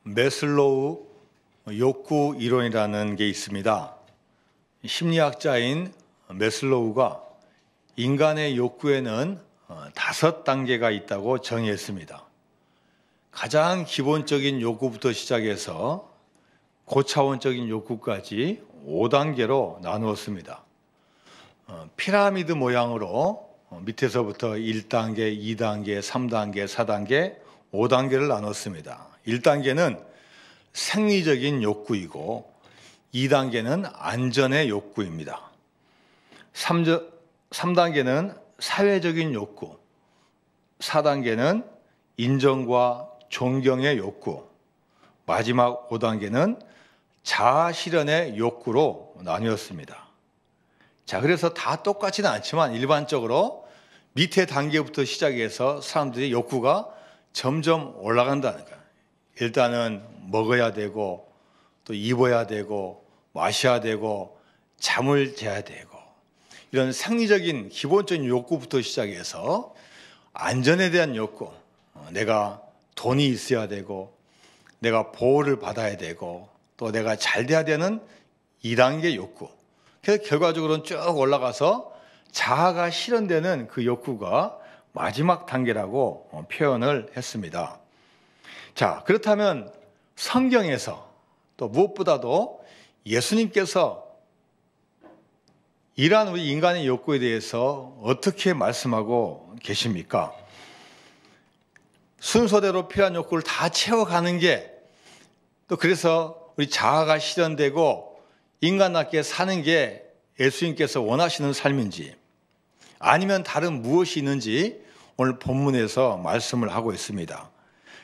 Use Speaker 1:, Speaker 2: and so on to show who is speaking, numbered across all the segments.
Speaker 1: 매슬로우 욕구 이론이라는 게 있습니다. 심리학자인 매슬로우가 인간의 욕구에는 5단계가 있다고 정의했습니다. 가장 기본적인 욕구부터 시작해서 고차원적인 욕구까지 5단계로 나누었습니다. 피라미드 모양으로 밑에서부터 1단계, 2단계, 3단계, 4단계, 5단계를 나눴습니다. 1단계는 생리적인 욕구이고 2단계는 안전의 욕구입니다. 3단계는 사회적인 욕구, 4단계는 인정과 존경의 욕구, 마지막 5단계는 자아 실현의 욕구로 나뉘었습니다. 자, 그래서 다 똑같지는 않지만 일반적으로 밑에 단계부터 시작해서 사람들의 욕구가 점점 올라간다는 거예요. 일단은 먹어야 되고 또 입어야 되고 마셔야 되고 잠을 자야 되고 이런 생리적인 기본적인 욕구부터 시작해서 안전에 대한 욕구, 내가 돈이 있어야 되고 내가 보호를 받아야 되고 또 내가 잘 돼야 되는 2단계 욕구. 그래서 결과적으로는 쭉 올라가서 자아가 실현되는 그 욕구가 마지막 단계라고 표현을 했습니다. 자, 그렇다면 성경에서 또 무엇보다도 예수님께서 이러한 우리 인간의 욕구에 대해서 어떻게 말씀하고 계십니까? 순서대로 필요한 욕구를 다 채워가는 게 또 그래서 우리 자아가 실현되고 인간답게 사는 게 예수님께서 원하시는 삶인지 아니면 다른 무엇이 있는지 오늘 본문에서 말씀을 하고 있습니다.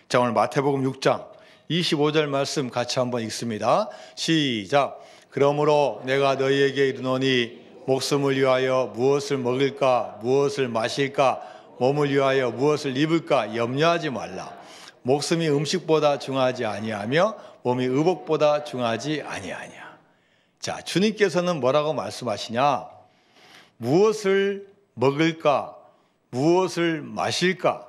Speaker 1: 자, 오늘 마태복음 6장 25절 말씀 같이 한번 읽습니다. 시작. 그러므로 내가 너희에게 이르노니 목숨을 위하여 무엇을 먹을까 무엇을 마실까 몸을 위하여 무엇을 입을까 염려하지 말라. 목숨이 음식보다 중하지 아니하며 몸이 의복보다 중하지 아니하냐. 자, 주님께서는 뭐라고 말씀하시냐? 무엇을 먹을까 무엇을 마실까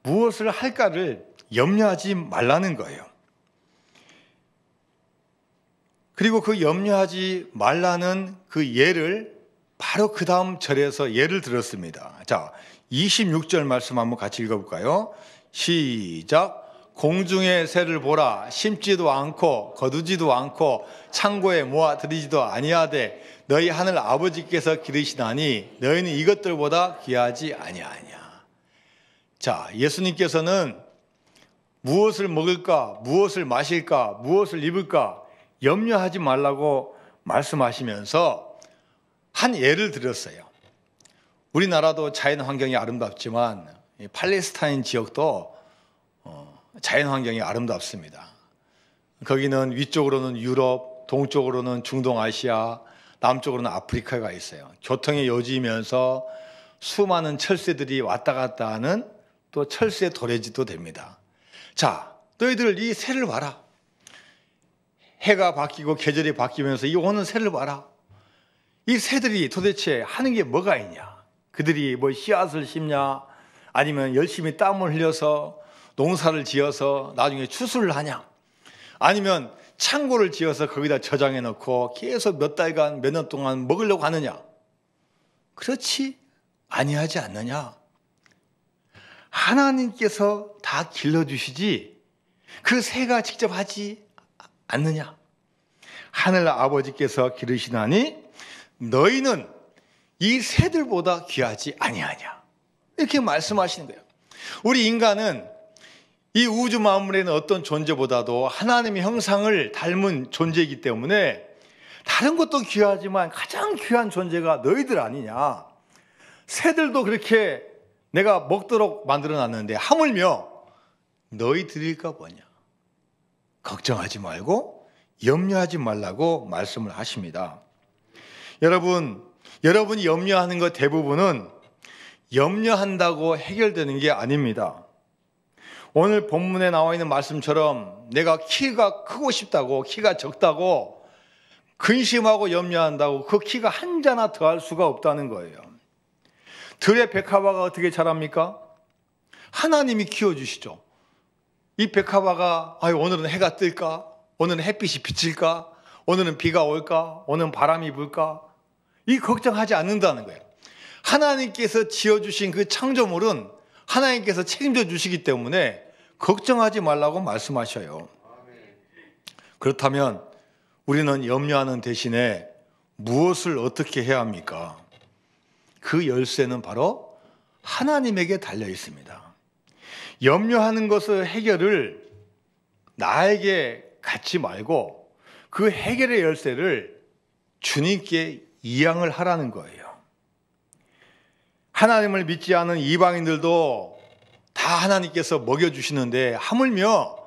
Speaker 1: 무엇을 할까를 염려하지 말라는 거예요. 그리고 그 염려하지 말라는 그 예를 바로 그 다음 절에서 예를 들었습니다. 자, 26절 말씀 한번 같이 읽어볼까요? 시작. 공중의 새를 보라. 심지도 않고 거두지도 않고 창고에 모아 들이지도 아니하되 너희 하늘 아버지께서 기르시나니 너희는 이것들보다 귀하지 아니하냐. 자, 예수님께서는 무엇을 먹을까 무엇을 마실까 무엇을 입을까 염려하지 말라고 말씀하시면서 한 예를 들었어요. 우리나라도 자연 환경이 아름답지만 팔레스타인 지역도 자연 환경이 아름답습니다. 거기는 위쪽으로는 유럽, 동쪽으로는 중동아시아, 남쪽으로는 아프리카가 있어요. 교통의 요지이면서 수많은 철새들이 왔다 갔다 하는 또 철새 도래지도 됩니다. 자, 너희들 이 새를 봐라. 해가 바뀌고 계절이 바뀌면서 이 오는 새를 봐라. 이 새들이 도대체 하는 게 뭐가 있냐? 그들이 뭐 씨앗을 심냐? 아니면 열심히 땀을 흘려서 농사를 지어서 나중에 추수를 하냐? 아니면 창고를 지어서 거기다 저장해 놓고 계속 몇 달간 몇 년 동안 먹으려고 하느냐? 그렇지 아니하지 않느냐? 하나님께서 다 길러주시지 그 새가 직접 하지 않느냐? 하늘 아버지께서 기르시나니 너희는 이 새들보다 귀하지 아니하냐? 이렇게 말씀하시는 거예요. 우리 인간은 이 우주 만물에는 어떤 존재보다도 하나님의 형상을 닮은 존재이기 때문에 다른 것도 귀하지만 가장 귀한 존재가 너희들 아니냐. 새들도 그렇게 내가 먹도록 만들어놨는데 하물며 너희들일까 보냐. 걱정하지 말고 염려하지 말라고 말씀을 하십니다. 여러분이 염려하는 것 대부분은 염려한다고 해결되는 게 아닙니다. 오늘 본문에 나와 있는 말씀처럼 내가 키가 크고 싶다고 키가 적다고 근심하고 염려한다고 그 키가 한 자나 더할 수가 없다는 거예요. 들의 백합화가 어떻게 자랍니까? 하나님이 키워주시죠. 이 백합화가 오늘은 해가 뜰까? 오늘은 햇빛이 비칠까? 오늘은 비가 올까? 오늘은 바람이 불까? 이 걱정하지 않는다는 거예요. 하나님께서 지어주신 그 창조물은 하나님께서 책임져 주시기 때문에 걱정하지 말라고 말씀하셔요. 그렇다면 우리는 염려하는 대신에 무엇을 어떻게 해야 합니까? 그 열쇠는 바로 하나님에게 달려 있습니다. 염려하는 것의 해결을 나에게 갖지 말고 그 해결의 열쇠를 주님께 이양을 하라는 거예요. 하나님을 믿지 않은 이방인들도 다 하나님께서 먹여주시는데 하물며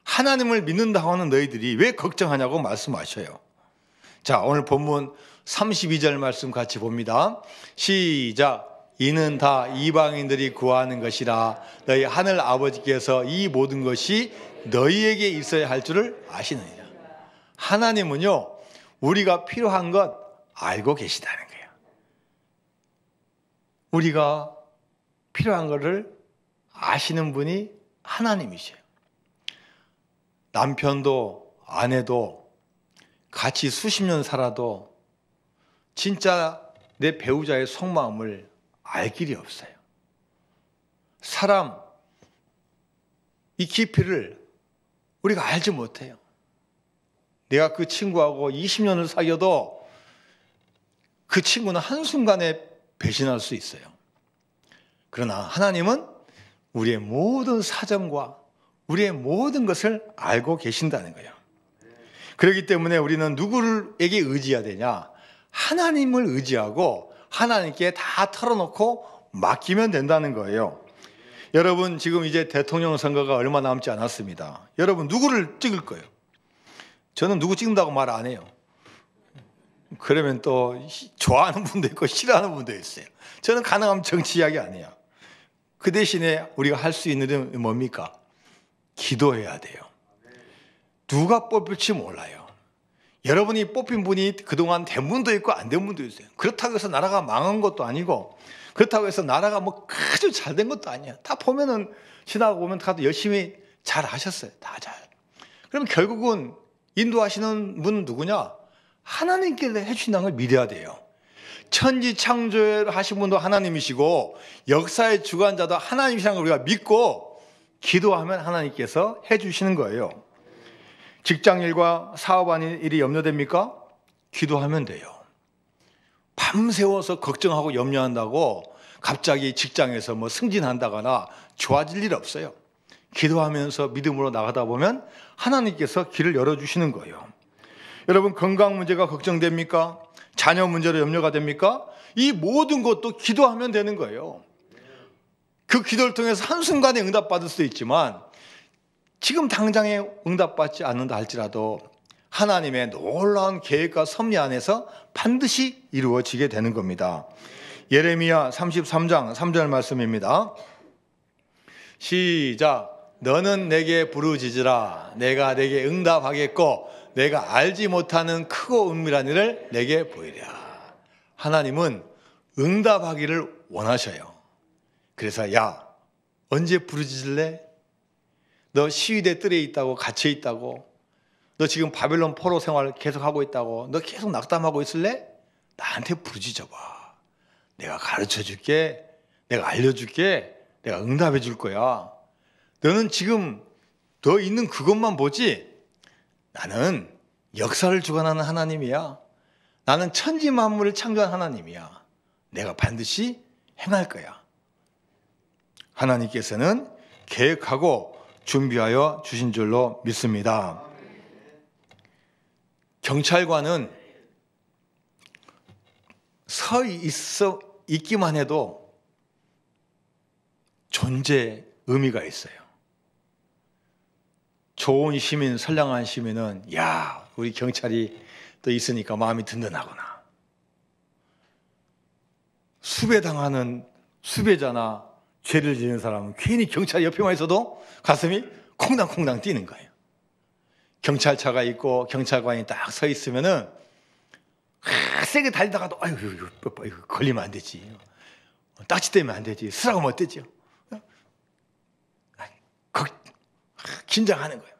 Speaker 1: 하나님을 믿는다고 하는 너희들이 왜 걱정하냐고 말씀하셔요. 자, 오늘 본문 32절 말씀 같이 봅니다. 시작. 이는 다 이방인들이 구하는 것이라 너희 하늘 아버지께서 이 모든 것이 너희에게 있어야 할 줄을 아시느니라. 하나님은요, 우리가 필요한 것 알고 계시다는 거예요. 우리가 필요한 것을 아시는 분이 하나님이셔요. 남편도 아내도 같이 수십 년 살아도 진짜 내 배우자의 속마음을 알 길이 없어요. 사람 이 깊이를 우리가 알지 못해요. 내가 그 친구하고 20년을 사귀어도 그 친구는 한순간에 배신할 수 있어요. 그러나 하나님은 우리의 모든 사정과 우리의 모든 것을 알고 계신다는 거예요. 그렇기 때문에 우리는 누구에게 의지해야 되냐? 하나님을 의지하고 하나님께 다 털어놓고 맡기면 된다는 거예요. 여러분 지금 이제 대통령 선거가 얼마 남지 않았습니다. 여러분 누구를 찍을 거예요? 저는 누구 찍는다고 말 안 해요. 그러면 또 좋아하는 분도 있고 싫어하는 분도 있어요. 저는 가능하면 정치 이야기 안 해요. 그 대신에 우리가 할 수 있는 일은 뭡니까? 기도해야 돼요. 누가 뽑힐지 몰라요. 여러분이 뽑힌 분이 그동안 된 분도 있고 안 된 분도 있어요. 그렇다고 해서 나라가 망한 것도 아니고 그렇다고 해서 나라가 뭐 아주 잘 된 것도 아니야. 다 보면은 지나고 보면 다들 열심히 잘 하셨어요. 다 잘. 그럼 결국은 인도하시는 분은 누구냐? 하나님께서 해주신다는 걸 믿어야 돼요. 천지 창조를 하신 분도 하나님이시고 역사의 주관자도 하나님이시라는 걸 우리가 믿고 기도하면 하나님께서 해주시는 거예요. 직장일과 사업하는 일이 염려됩니까? 기도하면 돼요. 밤새워서 걱정하고 염려한다고 갑자기 직장에서 뭐 승진한다거나 좋아질 일 없어요. 기도하면서 믿음으로 나가다 보면 하나님께서 길을 열어주시는 거예요. 여러분 건강 문제가 걱정됩니까? 자녀 문제로 염려가 됩니까? 이 모든 것도 기도하면 되는 거예요. 그 기도를 통해서 한순간에 응답받을 수도 있지만 지금 당장에 응답받지 않는다 할지라도 하나님의 놀라운 계획과 섭리 안에서 반드시 이루어지게 되는 겁니다. 예레미야 33장 3절 말씀입니다. 시작. 너는 내게 부르짖으라. 내가 내게 응답하겠고 내가 알지 못하는 크고 은밀한 일을 내게 보이랴. 하나님은 응답하기를 원하셔요. 그래서 야 언제 부르짖을래? 너 시위대 뜰에 있다고 갇혀 있다고 너 지금 바벨론 포로 생활 계속하고 있다고 너 계속 낙담하고 있을래? 나한테 부르짖어봐. 내가 가르쳐줄게. 내가 알려줄게. 내가 응답해 줄 거야. 너는 지금 너 있는 그것만 보지 나는 역사를 주관하는 하나님이야. 나는 천지 만물을 창조한 하나님이야. 내가 반드시 행할 거야. 하나님께서는 계획하고 준비하여 주신 줄로 믿습니다. 경찰관은 서 있기만 해도 존재 의미가 있어요. 좋은 시민, 선량한 시민은 야, 우리 경찰이 또 있으니까 마음이 든든하구나. 수배당하는 수배자나 죄를 지는 사람은 괜히 경찰 옆에만 있어도 가슴이 콩당콩당 뛰는 거예요. 경찰차가 있고 경찰관이 딱 서 있으면은 세게 달리다가도 아유 걸리면 안 되지. 딱지 때문에 안 되지. 쓰라고 못 되죠. 긴장하는 거예요.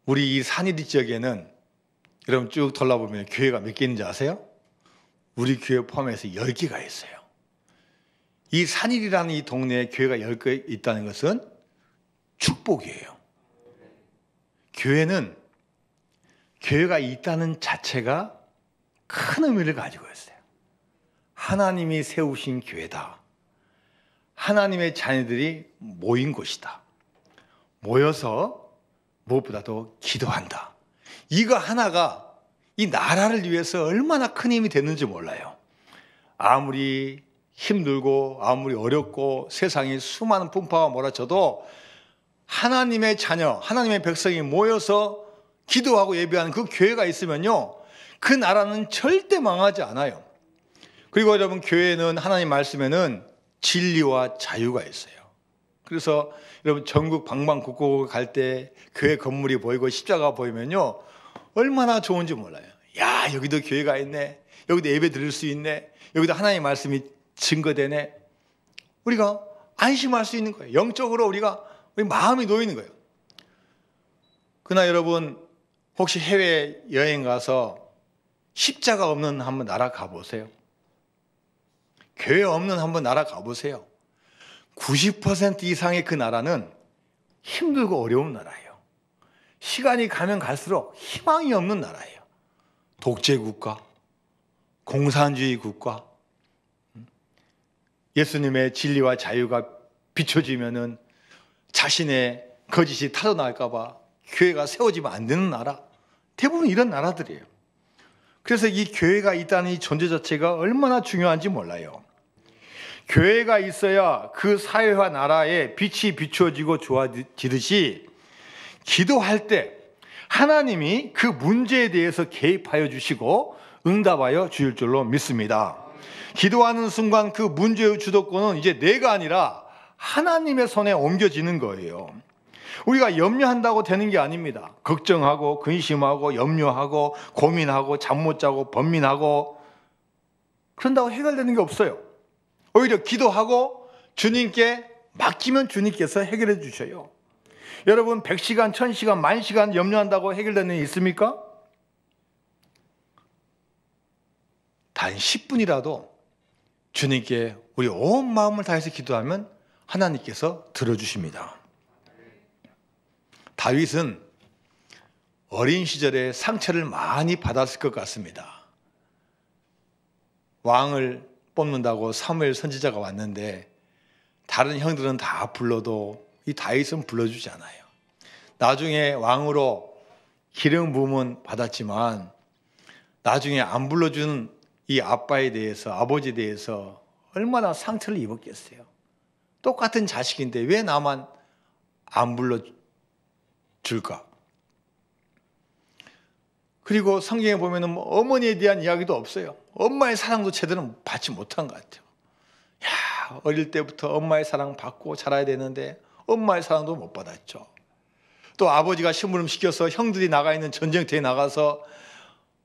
Speaker 1: 우리 이 산이리 지역에는 여러분 쭉 돌아보면 교회가 몇 개 있는지 아세요? 우리 교회 포함해서 10개가 있어요. 이 산일이라는 이 동네에 교회가 10개 있다는 것은 축복이에요. 교회가 있다는 자체가 큰 의미를 가지고 있어요. 하나님이 세우신 교회다. 하나님의 자녀들이 모인 곳이다. 모여서 무엇보다도 기도한다. 이거 하나가 이 나라를 위해서 얼마나 큰 힘이 되는지 몰라요. 아무리 힘들고 아무리 어렵고 세상에 수많은 풍파가 몰아쳐도 하나님의 자녀, 하나님의 백성이 모여서 기도하고 예배하는 그 교회가 있으면요, 그 나라는 절대 망하지 않아요. 그리고 여러분, 교회는 하나님 말씀에는 진리와 자유가 있어요. 그래서 여러분, 전국 방방곡곡 갈 때 교회 건물이 보이고 십자가 보이면요, 얼마나 좋은지 몰라요. 야, 여기도 교회가 있네. 여기도 예배 드릴 수 있네. 여기도 하나님의 말씀이 증거되네. 우리가 안심할 수 있는 거예요. 영적으로 우리 마음이 놓이는 거예요. 그러나 여러분, 혹시 해외 여행 가서 십자가 없는 한번 나라 가보세요. 교회 없는 한번 나라 가보세요. 90% 이상의 그 나라는 힘들고 어려운 나라예요. 시간이 가면 갈수록 희망이 없는 나라예요. 독재 국가, 공산주의 국가. 예수님의 진리와 자유가 비춰지면은 자신의 거짓이 타도날까 봐 교회가 세워지면 안 되는 나라. 대부분 이런 나라들이에요. 그래서 이 교회가 있다는 이 존재 자체가 얼마나 중요한지 몰라요. 교회가 있어야 그 사회와 나라에 빛이 비추어지고 좋아지듯이 기도할 때 하나님이 그 문제에 대해서 개입하여 주시고 응답하여 주실 줄로 믿습니다. 기도하는 순간 그 문제의 주도권은 이제 내가 아니라 하나님의 손에 옮겨지는 거예요. 우리가 염려한다고 되는 게 아닙니다. 걱정하고 근심하고 염려하고 고민하고 잠 못 자고 번민하고 그런다고 해결되는 게 없어요. 오히려 기도하고 주님께 맡기면 주님께서 해결해 주셔요. 여러분, 100시간, 1000시간, 10,000시간 염려한다고 해결되는 일 있습니까? 단 10분이라도 주님께 우리 온 마음을 다해서 기도하면 하나님께서 들어주십니다. 다윗은 어린 시절에 상처를 많이 받았을 것 같습니다. 왕을 뽑는다고 사무엘 선지자가 왔는데 다른 형들은 다 불러도 이 다윗은 불러주지 않아요. 나중에 왕으로 기름 부음은 받았지만 나중에 안 불러준 이 아빠에 대해서, 아버지에 대해서 얼마나 상처를 입었겠어요. 똑같은 자식인데 왜 나만 안 불러줄까? 그리고 성경에 보면은 어머니에 대한 이야기도 없어요. 엄마의 사랑도 제대로 받지 못한 것 같아요. 야, 어릴 때부터 엄마의 사랑 받고 자라야 되는데 엄마의 사랑도 못 받았죠. 또 아버지가 심부름 시켜서 형들이 나가 있는 전쟁터에 나가서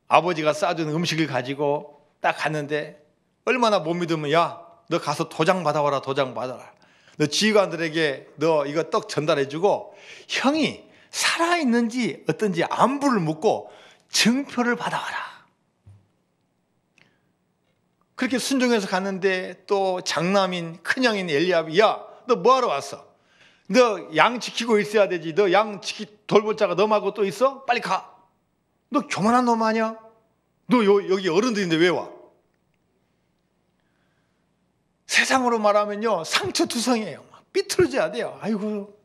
Speaker 1: 아버지가 싸준 음식을 가지고 딱 갔는데 얼마나 못 믿으면, 야, 너 가서 도장 받아와라, 도장 받아라. 너 지휘관들에게 너 이거 떡 전달해주고 형이 살아있는지 어떤지 안부를 묻고 증표를 받아와라. 그렇게 순종해서 갔는데 또 장남인 큰형인 엘리압이, 야, 너 뭐하러 왔어? 너 양 지키고 있어야 되지. 너 양 돌볼 자가 너 말고 또 있어? 빨리 가. 너 교만한 놈 아니야? 너 여기 어른들인데 왜 와? 세상으로 말하면요, 상처투성이에요. 삐뚤어져야 돼요. 아이고,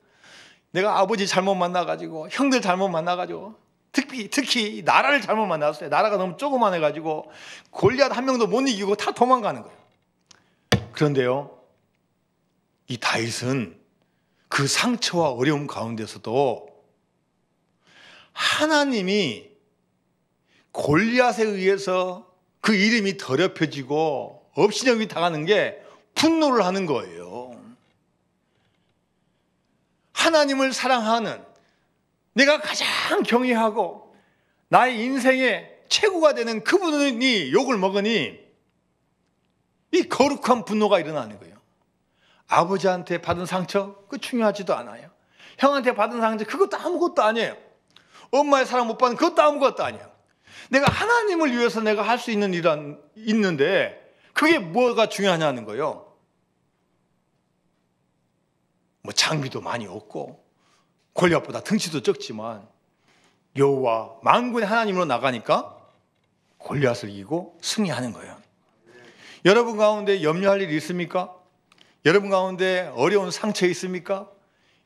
Speaker 1: 내가 아버지 잘못 만나가지고 형들 잘못 만나가지고 특히 나라를 잘못 만났어요. 나라가 너무 조그만해가지고 골리앗 한 명도 못 이기고 다 도망가는 거예요. 그런데요, 이 다윗은 그 상처와 어려움 가운데서도 하나님이 골리앗에 의해서 그 이름이 더럽혀지고 업신여김이 당하는 게 분노를 하는 거예요. 하나님을 사랑하는, 내가 가장 경외하고 나의 인생의 최고가 되는 그분이 욕을 먹으니 이 거룩한 분노가 일어나는 거예요. 아버지한테 받은 상처? 그 중요하지도 않아요. 형한테 받은 상처? 그것도 아무것도 아니에요. 엄마의 사랑 못 받는 그것도 아무것도 아니에요. 내가 하나님을 위해서 내가 할 수 있는 일은 있는데 그게 뭐가 중요하냐는 거예요. 뭐 장비도 많이 없고 골리앗보다 덩치도 적지만 여호와 만군의 하나님으로 나가니까 골리앗을 이기고 승리하는 거예요. 여러분 가운데 염려할 일이 있습니까? 여러분 가운데 어려운 상처 있습니까?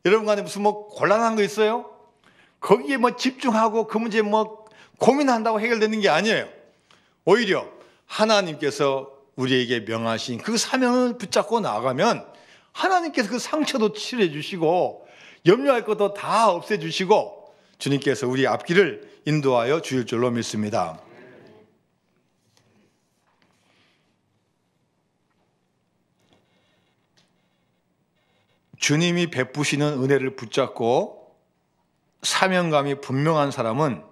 Speaker 1: 여러분 가운데 무슨 뭐 곤란한 거 있어요? 거기에 뭐 집중하고 그 문제 뭐 고민한다고 해결되는 게 아니에요. 오히려 하나님께서 우리에게 명하신 그 사명을 붙잡고 나아가면 하나님께서 그 상처도 치료해 주시고 염려할 것도 다 없애 주시고 주님께서 우리 앞길을 인도하여 주실 줄로 믿습니다. 주님이 베푸시는 은혜를 붙잡고 사명감이 분명한 사람은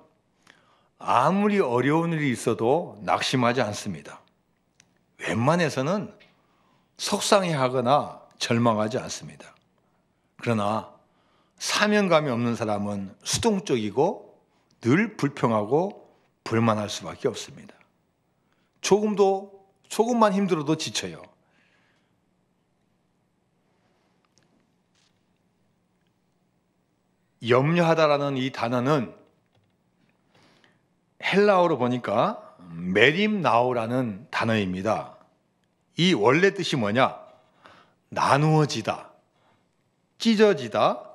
Speaker 1: 아무리 어려운 일이 있어도 낙심하지 않습니다. 웬만해서는 속상해하거나 절망하지 않습니다. 그러나 사명감이 없는 사람은 수동적이고 늘 불평하고 불만할 수밖에 없습니다. 조금만 힘들어도 지쳐요. 염려하다라는 이 단어는 헬라어로 보니까 메림나오라는 단어입니다. 이 원래 뜻이 뭐냐? 나누어지다, 찢어지다,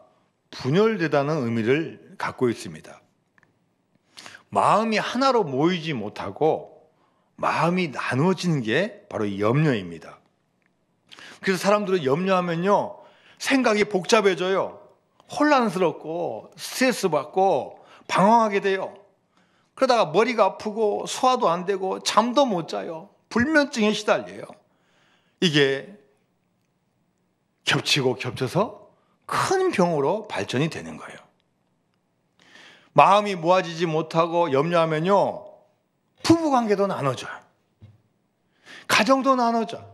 Speaker 1: 분열되다는 의미를 갖고 있습니다. 마음이 하나로 모이지 못하고 마음이 나누어지는 게 바로 이 염려입니다. 그래서 사람들은 염려하면요, 생각이 복잡해져요. 혼란스럽고 스트레스 받고 방황하게 돼요. 그러다가 머리가 아프고 소화도 안 되고 잠도 못 자요. 불면증에 시달려요. 이게 겹치고 겹쳐서 큰 병으로 발전이 되는 거예요. 마음이 모아지지 못하고 염려하면요, 부부관계도 나눠져요. 가정도 나눠져.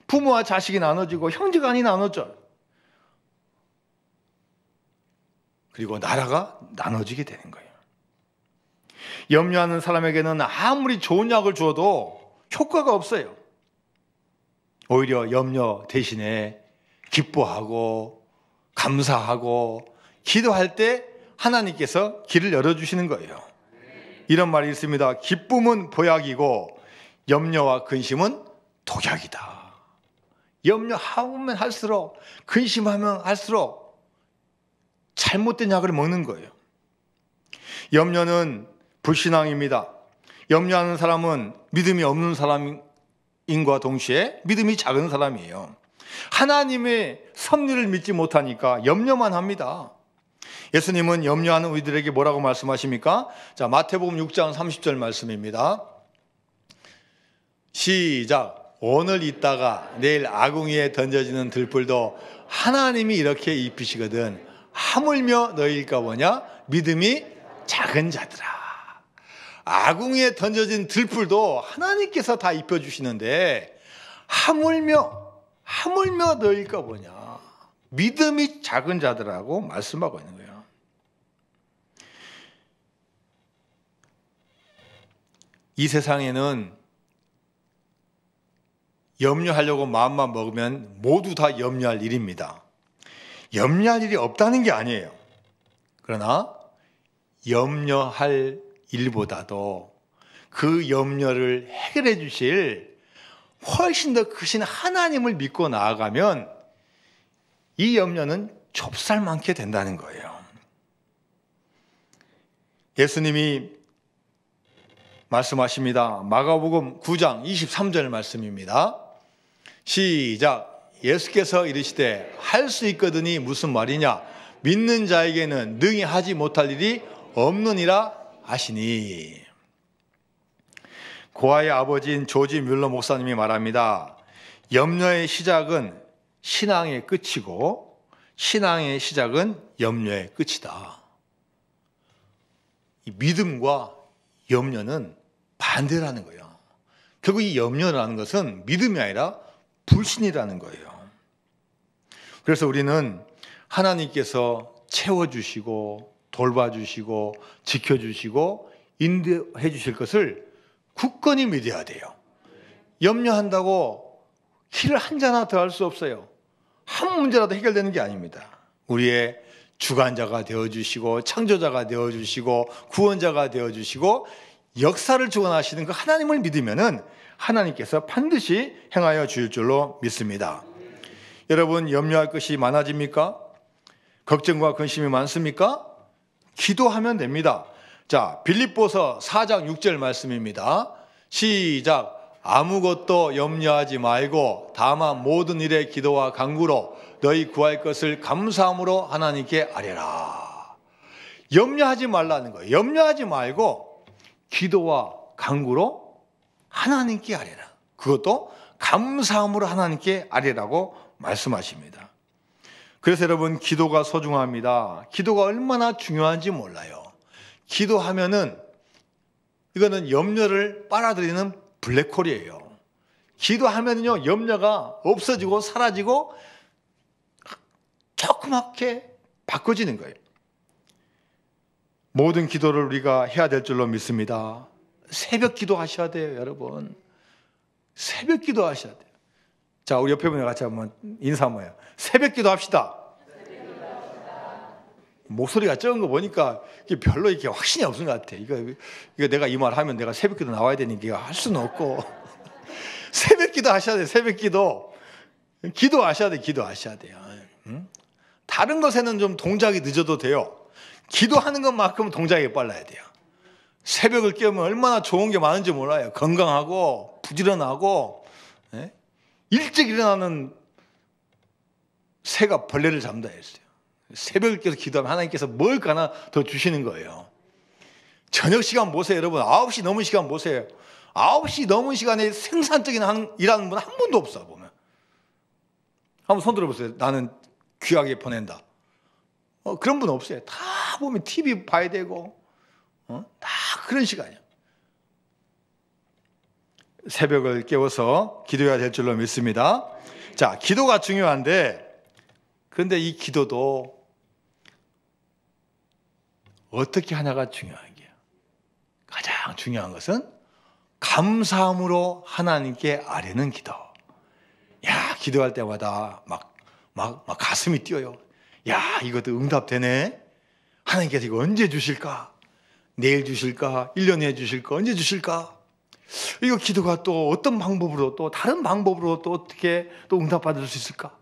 Speaker 1: 부모와 자식이 나눠지고 형제간이 나눠져요. 그리고 나라가 나눠지게 되는 거예요. 염려하는 사람에게는 아무리 좋은 약을 주어도 효과가 없어요. 오히려 염려 대신에 기뻐하고 감사하고 기도할 때 하나님께서 길을 열어주시는 거예요. 이런 말이 있습니다. 기쁨은 보약이고 염려와 근심은 독약이다. 염려하면 할수록, 근심하면 할수록 잘못된 약을 먹는 거예요. 염려는 불신앙입니다. 염려하는 사람은 믿음이 없는 사람인과 동시에 믿음이 작은 사람이에요. 하나님의 섭리를 믿지 못하니까 염려만 합니다. 예수님은 염려하는 우리들에게 뭐라고 말씀하십니까? 자, 마태복음 6장 30절 말씀입니다. 시작. 오늘 있다가 내일 아궁이에 던져지는 들불도 하나님이 이렇게 입히시거든 하물며 너희일까 보냐? 믿음이 작은 자들아. 아궁이에 던져진 들불도 하나님께서 다 입혀주시는데 하물며 너희일까 보냐? 믿음이 작은 자들하고 말씀하고 있는 거예요. 이 세상에는 염려하려고 마음만 먹으면 모두 다 염려할 일입니다. 염려할 일이 없다는 게 아니에요. 그러나 염려할 일보다도 그 염려를 해결해 주실 훨씬 더 크신 하나님을 믿고 나아가면 이 염려는 좁쌀 많게 된다는 거예요. 예수님이 말씀하십니다. 마가복음 9장 23절 말씀입니다. 시작. 예수께서 이르시되 할 수 있거든이 무슨 말이냐? 믿는 자에게는 능히 하지 못할 일이 없느니라 하시니. 고아의 아버지인 조지 뮬러 목사님이 말합니다. 염려의 시작은 신앙의 끝이고 신앙의 시작은 염려의 끝이다. 이 믿음과 염려는 반대라는 거예요. 결국 이 염려라는 것은 믿음이 아니라 불신이라는 거예요. 그래서 우리는 하나님께서 채워주시고 돌봐주시고 지켜주시고 인도해 주실 것을 굳건히 믿어야 돼요. 염려한다고 키를 한 잔 더 할 수 없어요. 한 문제라도 해결되는 게 아닙니다. 우리의 주관자가 되어주시고 창조자가 되어주시고 구원자가 되어주시고 역사를 주관하시는 그 하나님을 믿으면은 하나님께서 반드시 행하여 주실 줄로 믿습니다. 여러분, 염려할 것이 많아집니까? 걱정과 근심이 많습니까? 기도하면 됩니다. 자, 빌립보서 4장 6절 말씀입니다. 시작. 아무것도 염려하지 말고 다만 모든 일에 기도와 간구로 너희 구할 것을 감사함으로 하나님께 아뢰라. 염려하지 말라는 거예요. 염려하지 말고 기도와 간구로 하나님께 아뢰라. 그것도 감사함으로 하나님께 아뢰라고 말씀하십니다. 그래서 여러분, 기도가 소중합니다. 기도가 얼마나 중요한지 몰라요. 기도하면은 이거는 염려를 빨아들이는 블랙홀이에요. 기도하면요, 염려가 없어지고 사라지고 조그맣게 바꿔지는 거예요. 모든 기도를 우리가 해야 될 줄로 믿습니다. 새벽 기도 하셔야 돼요, 여러분. 새벽 기도 하셔야 돼요. 자, 우리 옆에 분과 같이 한번 인사 한번 해요. 새벽 기도 합시다. 목소리가 적은 거 보니까 별로 이렇게 확신이 없은 것 같아. 이거 내가 이 말 하면 내가 새벽 기도 나와야 되니까 할 수는 없고. 새벽 기도 하셔야 돼요. 새벽 기도. 기도하셔야 돼요. 기도하셔야 돼요. 응? 다른 것에는 좀 동작이 늦어도 돼요. 기도하는 것만큼 동작이 빨라야 돼요. 새벽을 깨우면 얼마나 좋은 게 많은지 몰라요. 건강하고 부지런하고, 예? 일찍 일어나는 새가 벌레를 잡는다 했어요. 새벽을 깨서 기도하면 하나님께서 뭘 하나 더 주시는 거예요. 저녁 시간 보세요, 여러분. 9시 넘은 시간 보세요. 9시 넘은 시간에 생산적인 일하는 분 한 분도 없어, 보면. 한번 손 들어보세요. 나는 귀하게 보낸다. 그런 분 없어요. 다 보면 TV 봐야 되고, 다 그런 시간이야. 새벽을 깨워서 기도해야 될 줄로 믿습니다. 자, 기도가 중요한데, 그런데 이 기도도 어떻게 하냐가 중요한 게요. 가장 중요한 것은 감사함으로 하나님께 아뢰는 기도. 야, 기도할 때마다 막 가슴이 뛰어요. 야, 이것도 응답되네. 하나님께서 이거 언제 주실까? 내일 주실까? 1년 후에 주실까? 언제 주실까? 이거 기도가 또 어떤 방법으로 또 다른 방법으로 또 어떻게 또 응답받을 수 있을까?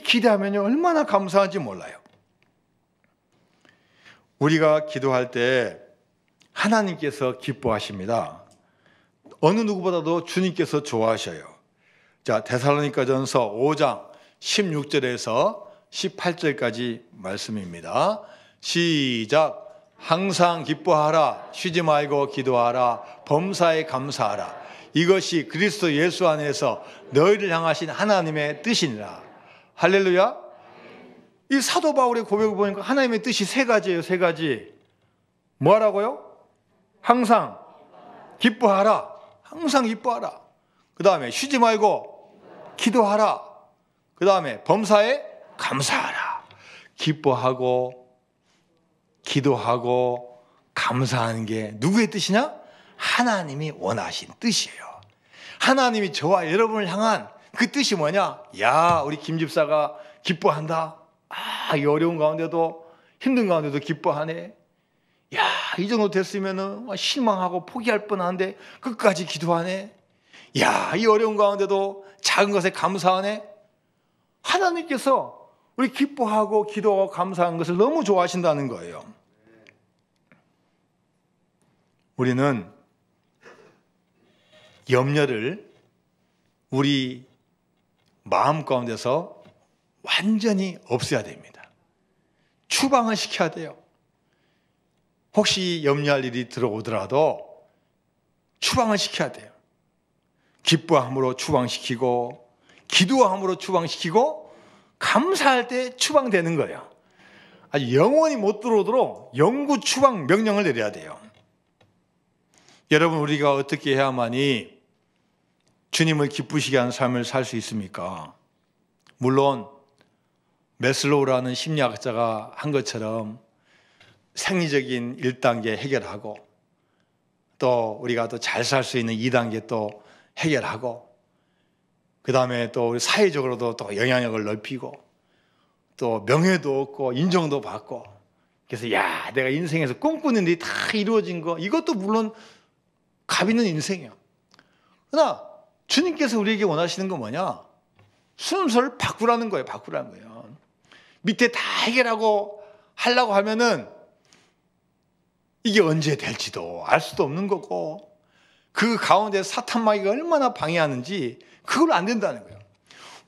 Speaker 1: 기대하면요, 얼마나 감사한지 몰라요. 우리가 기도할 때 하나님께서 기뻐하십니다. 어느 누구보다도 주님께서 좋아하셔요. 자, 데살로니가전서 5장 16절에서 18절까지 말씀입니다. 시작. 항상 기뻐하라. 쉬지 말고 기도하라. 범사에 감사하라. 이것이 그리스도 예수 안에서 너희를 향하신 하나님의 뜻이니라. 할렐루야. 이 사도 바울의 고백을 보니까 하나님의 뜻이 세 가지예요. 세 가지. 뭐 하라고요? 항상 기뻐하라. 항상 기뻐하라. 그 다음에 쉬지 말고 기도하라. 그 다음에 범사에 감사하라. 기뻐하고 기도하고 감사하는 게 누구의 뜻이냐? 하나님이 원하신 뜻이에요. 하나님이 저와 여러분을 향한 그 뜻이 뭐냐? 야, 우리 김 집사가 기뻐한다. 아, 이 어려운 가운데도 힘든 가운데도 기뻐하네. 야, 이 정도 됐으면은 실망하고 포기할 뻔한데 끝까지 기도하네. 야, 이 어려운 가운데도 작은 것에 감사하네. 하나님께서 우리 기뻐하고 기도하고 감사한 것을 너무 좋아하신다는 거예요. 우리는 염려를 우리 마음 가운데서 완전히 없애야 됩니다. 추방을 시켜야 돼요. 혹시 염려할 일이 들어오더라도 추방을 시켜야 돼요. 기뻐함으로 추방시키고 기도함으로 추방시키고 감사할 때 추방되는 거예요. 아주 영원히 못 들어오도록 영구 추방 명령을 내려야 돼요. 여러분, 우리가 어떻게 해야만이 주님을 기쁘시게 하는 삶을 살 수 있습니까? 물론 메슬로우라는 심리학자가 한 것처럼 생리적인 1단계 해결하고 또 우리가 또 잘 살 수 있는 2단계 또 해결하고 그 다음에 또 우리 사회적으로도 또 영향력을 넓히고 또 명예도 얻고 인정도 받고 그래서 야 내가 인생에서 꿈꾸는 일이 다 이루어진 거 이것도 물론 값 있는 인생이야. 그러나 주님께서 우리에게 원하시는 건 뭐냐? 순서를 바꾸라는 거예요. 바꾸라는 거예요. 밑에 다 해결하고 하려고 하면은 이게 언제 될지도 알 수도 없는 거고 그 가운데 사탄마귀가 얼마나 방해하는지 그걸 안 된다는 거예요.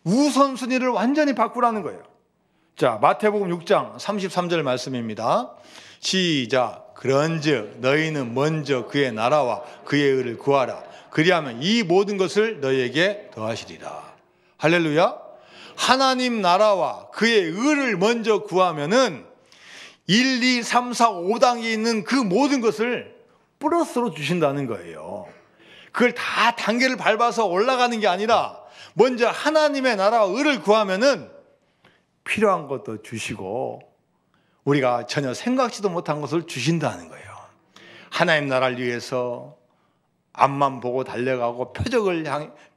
Speaker 1: 우선순위를 완전히 바꾸라는 거예요. 자, 마태복음 6장 33절 말씀입니다. 시작. 그런즉 너희는 먼저 그의 나라와 그의 의를 구하라. 그리하면 이 모든 것을 너희에게 더하시리라. 할렐루야. 하나님 나라와 그의 의를 먼저 구하면은 1, 2, 3, 4, 5단계에 있는 그 모든 것을 플러스로 주신다는 거예요. 그걸 다 단계를 밟아서 올라가는 게 아니라 먼저 하나님의 나라와 의를 구하면은 필요한 것도 주시고 우리가 전혀 생각지도 못한 것을 주신다는 거예요. 하나님 나라를 위해서 앞만 보고 달려가고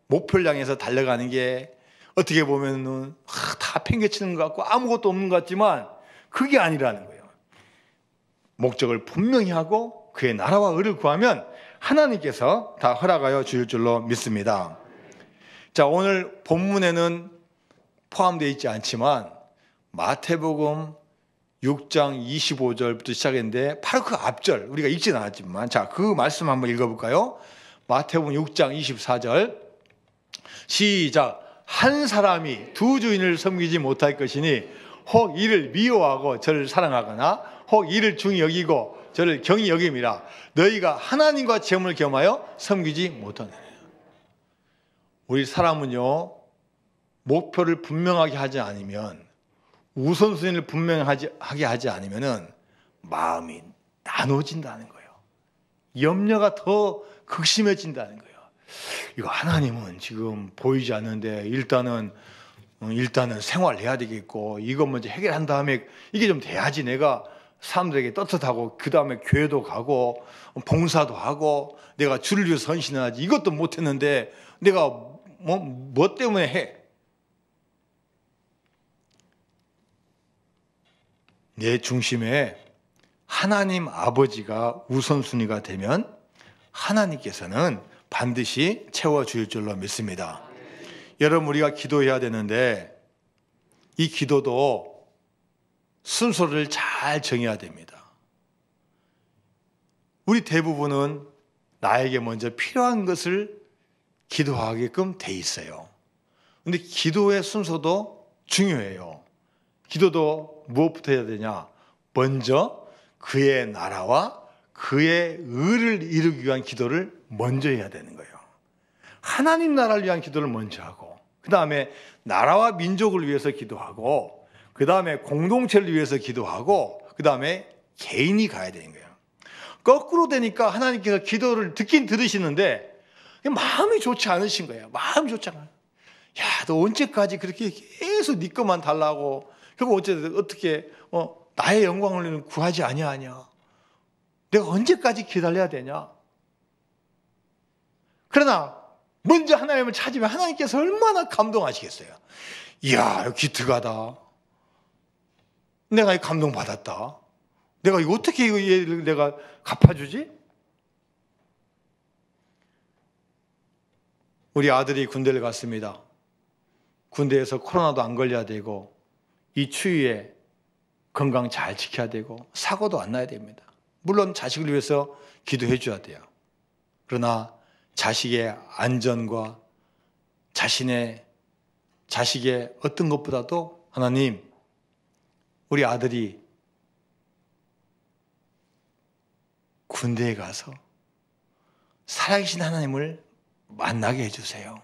Speaker 1: 목표를 향해서 달려가는 게 어떻게 보면은 다 팽개치는 것 같고 아무것도 없는 것 같지만 그게 아니라는 거예요. 목적을 분명히 하고 그의 나라와 의를 구하면 하나님께서 다 허락하여 주실 줄로 믿습니다. 자, 오늘 본문에는 포함되어 있지 않지만 마태복음 6장 25절부터 시작했는데 바로 그 앞절 우리가 읽진 않았지만 자, 그 말씀 한번 읽어볼까요? 마태복음 6장 24절 시작. 한 사람이 두 주인을 섬기지 못할 것이니 혹 이를 미워하고 저를 사랑하거나 혹 이를 중히 여기고 저를 경히 여김이라. 너희가 하나님과 재물을 겸하여 섬기지 못하느냐. 우리 사람은요 목표를 분명하게 하지 않으면 우선순위를 분명하게 하지 않으면은 마음이 나눠진다는 거예요. 염려가 더 극심해진다는 거예요. 이거 하나님은 지금 보이지 않는데 일단은 생활해야 되겠고 이것 먼저 해결한 다음에 이게 좀 돼야지 내가 사람들에게 떳떳하고 그 다음에 교회도 가고 봉사도 하고 내가 주를 위해서 헌신하지 이것도 못했는데 내가 뭐 때문에 해? 내 중심에 하나님 아버지가 우선순위가 되면 하나님께서는 반드시 채워주실 줄로 믿습니다. 여러분 우리가 기도해야 되는데 이 기도도 순서를 잘 정해야 됩니다. 우리 대부분은 나에게 먼저 필요한 것을 기도하게끔 돼 있어요. 그런데 기도의 순서도 중요해요. 기도도 무엇부터 해야 되냐? 먼저 그의 나라와 그의 의를 이루기 위한 기도를 먼저 해야 되는 거예요. 하나님 나라를 위한 기도를 먼저 하고 그 다음에 나라와 민족을 위해서 기도하고 그 다음에 공동체를 위해서 기도하고 그 다음에 개인이 가야 되는 거예요. 거꾸로 되니까 하나님께서 기도를 듣긴 들으시는데 마음이 좋지 않으신 거예요. 마음이 좋지 않아요. 야, 너 언제까지 그렇게 계속 네 것만 달라고 결국 어떻게 나의 영광을 구하지 아니하냐. 내가 언제까지 기다려야 되냐. 그러나 먼저 하나님을 찾으면 하나님께서 얼마나 감동하시겠어요. 이야, 기특하다. 내가 이 감동받았다. 내가 이거 어떻게 얘를 내가 갚아주지? 우리 아들이 군대를 갔습니다. 군대에서 코로나도 안 걸려야 되고 이 추위에 건강 잘 지켜야 되고 사고도 안 나야 됩니다. 물론 자식을 위해서 기도해 줘야 돼요. 그러나 자식의 안전과 자식의 어떤 것보다도 하나님 우리 아들이 군대에 가서 살아계신 하나님을 만나게 해주세요.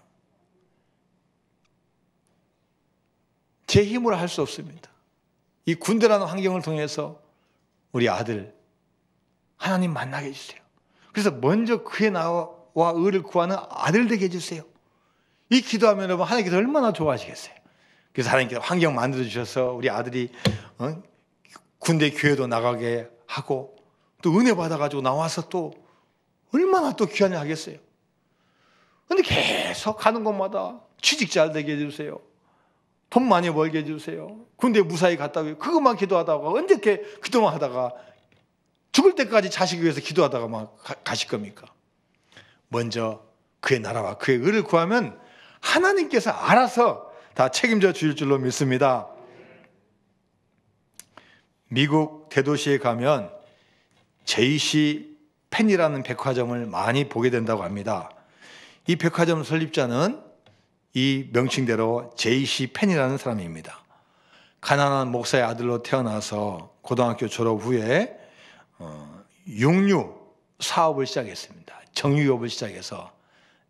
Speaker 1: 제 힘으로 할 수 없습니다. 이 군대라는 환경을 통해서 우리 아들 하나님 만나게 해주세요. 그래서 먼저 그의 나와 의를 구하는 아들 되게 해주세요. 이 기도하면 여러분 하나님께서 얼마나 좋아하시겠어요. 그래서 하나님께서 환경 만들어 주셔서 우리 아들이 군대 교회도 나가게 하고 또 은혜 받아가지고 나와서 또 얼마나 또 귀한 일 하겠어요. 근데 계속 가는 곳마다 취직 잘 되게 해주세요. 돈 많이 벌게 해주세요. 군대 무사히 갔다 오고 그것만 기도하다가 언제 이렇게 그동안 하다가 죽을 때까지 자식을 위해서 기도하다가 막 가실 겁니까? 먼저 그의 나라와 그의 의를 구하면 하나님께서 알아서 다 책임져 주실 줄로 믿습니다. 미국 대도시에 가면 JC 펜이라는 백화점을 많이 보게 된다고 합니다. 이 백화점 설립자는 이 명칭대로 JC 펜이라는 사람입니다. 가난한 목사의 아들로 태어나서 고등학교 졸업 후에 육류 사업을 시작했습니다. 정유업을 시작해서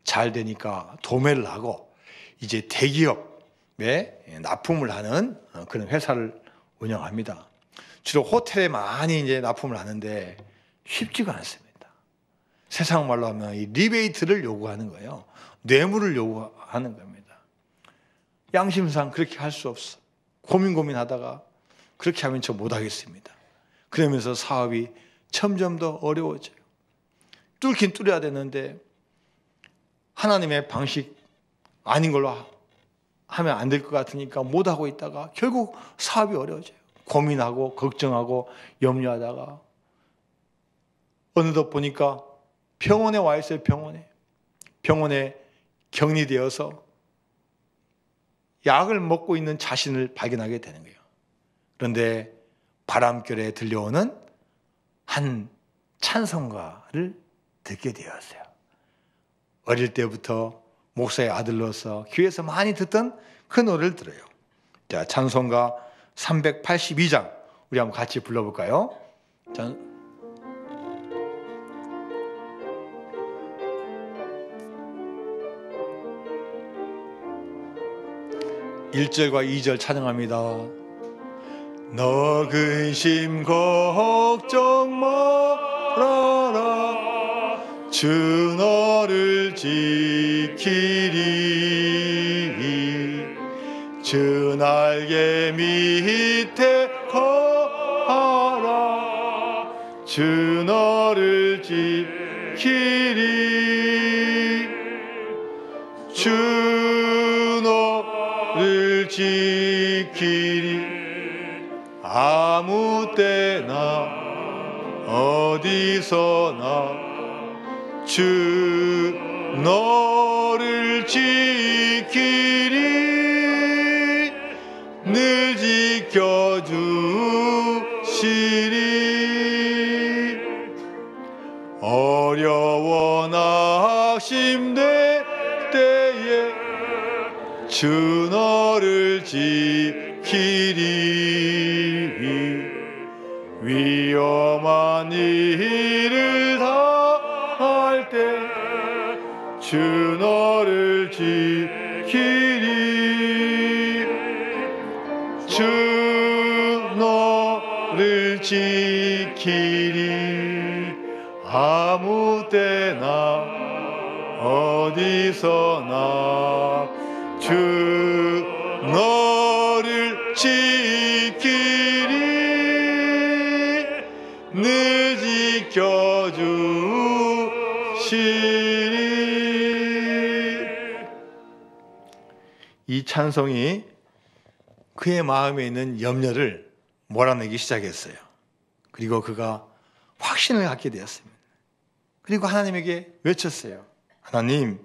Speaker 1: 잘 되니까 도매를 하고 이제 대기업에 납품을 하는 그런 회사를 운영합니다. 주로 호텔에 많이 이제 납품을 하는데 쉽지가 않습니다. 세상 말로 하면 이 리베이트를 요구하는 거예요. 뇌물을 요구하는 겁니다. 양심상 그렇게 할 수 없어. 고민하다가 그렇게 하면 저 못하겠습니다. 그러면서 사업이 점점 더 어려워져요. 뚫긴 뚫어야 되는데 하나님의 방식 아닌 걸로 하면 안 될 것 같으니까 못하고 있다가 결국 사업이 어려워져요. 고민하고 걱정하고 염려하다가 어느덧 보니까 병원에 와 있어요. 병원에 격리되어서 약을 먹고 있는 자신을 발견하게 되는 거예요. 그런데 바람결에 들려오는 한 찬송가를 듣게 되었어요. 어릴 때부터 목사의 아들로서 교회에서 많이 듣던 그 노래를 들어요. 자, 찬송가 382장 우리 한번 같이 불러볼까요? 자, 1절과 2절 찬양합니다. 너 근심 걱정 말아라 주 너를 지키리 주 날개 밑에 거하라 주 너를 지키리 주 너를 지키리 아무 때나 어디서나 주 너를 지키리 늘 지켜주시리 어려워 낙심될 때에 주 너를 지키리 위험한 일을 당할 때 주 너를 지키리 주 너를 지키리 아무 때나 어디서나 주 너를 지키리 늘 지켜주시리. 이 찬송이 그의 마음에 있는 염려를 몰아내기 시작했어요. 그리고 그가 확신을 갖게 되었습니다. 그리고 하나님에게 외쳤어요. 하나님,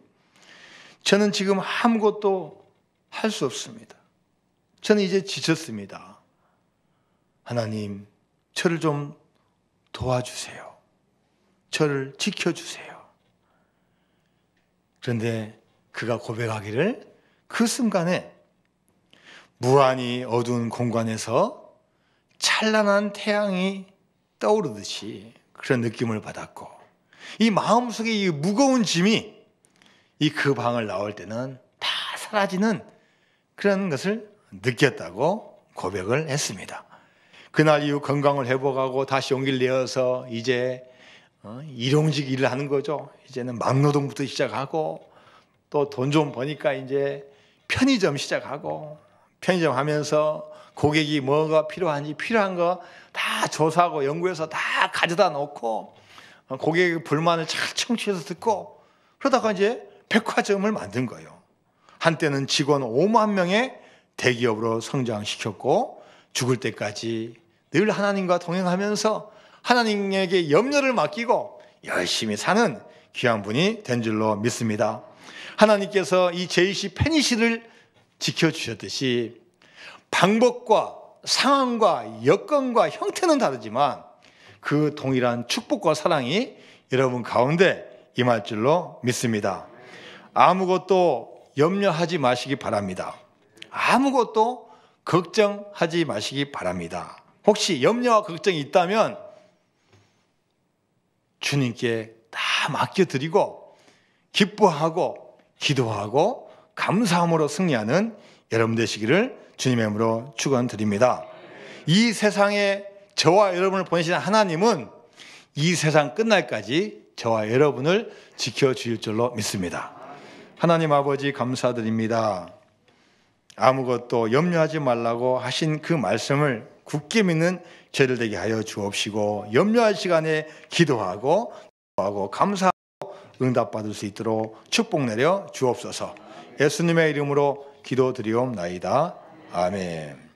Speaker 1: 저는 지금 아무것도 할 수 없습니다. 저는 이제 지쳤습니다. 하나님, 저를 좀 도와주세요. 저를 지켜주세요. 그런데 그가 고백하기를 그 순간에 무한히 어두운 공간에서 찬란한 태양이 떠오르듯이 그런 느낌을 받았고 이 마음속에 이 무거운 짐이 이 그 방을 나올 때는 다 사라지는 그런 것을 느꼈다고 고백을 했습니다. 그날 이후 건강을 회복하고 다시 용기를 내어서 이제 일용직 일을 하는 거죠. 이제는 막노동부터 시작하고 또 돈 좀 버니까 이제 편의점 시작하고 편의점 하면서 고객이 뭐가 필요한지 필요한 거 다 조사하고 연구해서 다 가져다 놓고 고객의 불만을 잘 청취해서 듣고 그러다가 이제 백화점을 만든 거예요. 한때는 직원 5만 명의 대기업으로 성장시켰고 죽을 때까지 늘 하나님과 동행하면서 하나님에게 염려를 맡기고 열심히 사는 귀한 분이 된 줄로 믿습니다. 하나님께서 이 JC 페니시를 지켜주셨듯이 방법과 상황과 여건과 형태는 다르지만 그 동일한 축복과 사랑이 여러분 가운데 임할 줄로 믿습니다. 아무것도 염려하지 마시기 바랍니다. 아무것도 걱정하지 마시기 바랍니다. 혹시 염려와 걱정이 있다면 주님께 다 맡겨드리고 기뻐하고 기도하고 감사함으로 승리하는 여러분 되시기를 주님의 이름으로 축원드립니다. 이 세상에 저와 여러분을 보내신 하나님은 이 세상 끝날까지 저와 여러분을 지켜주실 줄로 믿습니다. 하나님 아버지 감사드립니다. 아무것도 염려하지 말라고 하신 그 말씀을 굳게 믿는 죄를 되게 하여 주옵시고 염려할 시간에 기도하고 감사하고 응답받을 수 있도록 축복 내려 주옵소서. 예수님의 이름으로 기도드리옵나이다. 아멘.